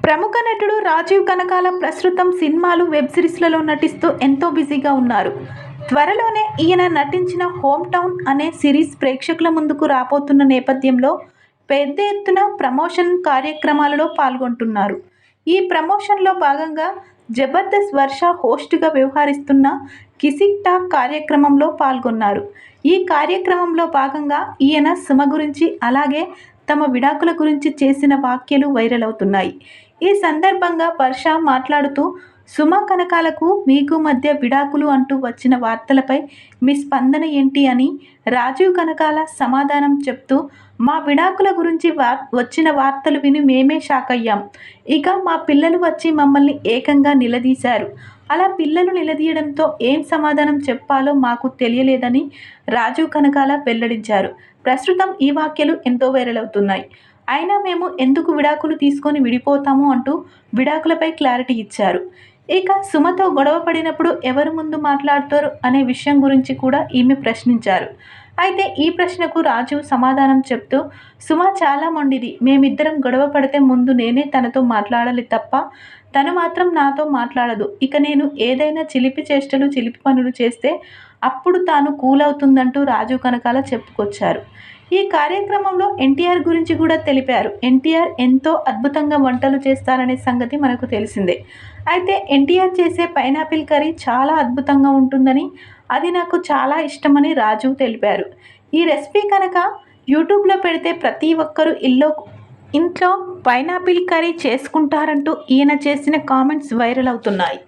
ప్రముఖ నటుడు రాజీవ్ కనకాల ప్రస్తుతం సినిమాలు, వెబ్ సిరీస్లలో నటిస్తూ ఎంతో బిజీగా ఉన్నారు. త్వరలోనే ఈయన నటించిన హోమ్ టౌన్ అనే సిరీస్ ప్రేక్షకుల ముందుకు రాబోతున్న నేపథ్యంలో పెద్ద ఎత్తున ప్రమోషన్ కార్యక్రమాలలో పాల్గొంటున్నారు. ఈ ప్రమోషన్లో భాగంగా జబర్దస్త్ వర్ష హోస్ట్గా వ్యవహరిస్తున్న కిసిక్ టాక్ కార్యక్రమంలో పాల్గొన్నారు. ఈ కార్యక్రమంలో భాగంగా ఈయన సుమ గురించి, అలాగే తమ విడాకుల గురించి చేసిన వ్యాఖ్యలు వైరల్ అవుతున్నాయి. ఈ సందర్భంగా వర్ష మాట్లాడుతూ, సుమ కనకాలకు మీకు మధ్య విడాకులు అంటూ వచ్చిన వార్తలపై మీ స్పందన ఏంటి అని రాజీవ్ కనకాల సమాధానం చెప్తూ, మా విడాకుల గురించి వచ్చిన వార్తలు విని మేమే షాక్ అయ్యాం. ఇక మా పిల్లలు వచ్చి మమ్మల్ని ఏకంగా నిలదీశారు. అలా పిల్లలు నిలదీయడంతో ఏం సమాధానం చెప్పాలో మాకు తెలియలేదని రాజీవ్ కనకాల వెల్లడించారు. ప్రస్తుతం ఈ వ్యాఖ్యలు ఎంతో వైరల్ అవుతున్నాయి. అయినా మేము ఎందుకు విడాకులు తీసుకొని విడిపోతాము అంటూ విడాకులపై క్లారిటీ ఇచ్చారు. ఇక సుమతో గొడవ పడినప్పుడు ఎవరు ముందు మాట్లాడతారు అనే విషయం గురించి కూడా ఈమె ప్రశ్నించారు. అయితే ఈ ప్రశ్నకు రాజీవ్ సమాధానం చెప్తూ, సుమ చాలా మొండిది. మేమిద్దరం గొడవ పడితే ముందు నేనే తనతో మాట్లాడాలి తప్ప తను మాత్రం నాతో మాట్లాడదు. ఇక నేను ఏదైనా చిలిపి చేష్టలు, చిలిపి పనులు చేస్తే అప్పుడు తాను కూల్ అవుతుందంటూ రాజీవ్ కనకాల చెప్పుకొచ్చారు. ఈ కార్యక్రమంలో ఎన్టీఆర్ గురించి కూడా తెలిపారు. ఎన్టీఆర్ ఎంతో అద్భుతంగా వంటలు చేస్తారనే సంగతి మనకు తెలిసిందే. అయితే ఎన్టీఆర్ చేసే పైనాపిల్ కర్రీ చాలా అద్భుతంగా ఉంటుందని, అది నాకు చాలా ఇష్టమని రాజీవ్ తెలిపారు. ఈ రెసిపీ కనుక యూట్యూబ్లో పెడితే ప్రతి ఒక్కరూ ఇంట్లో పైనాపిల్ కర్రీ చేసుకుంటారంటూ ఈయన చేసిన కామెంట్స్ వైరల్ అవుతున్నాయి.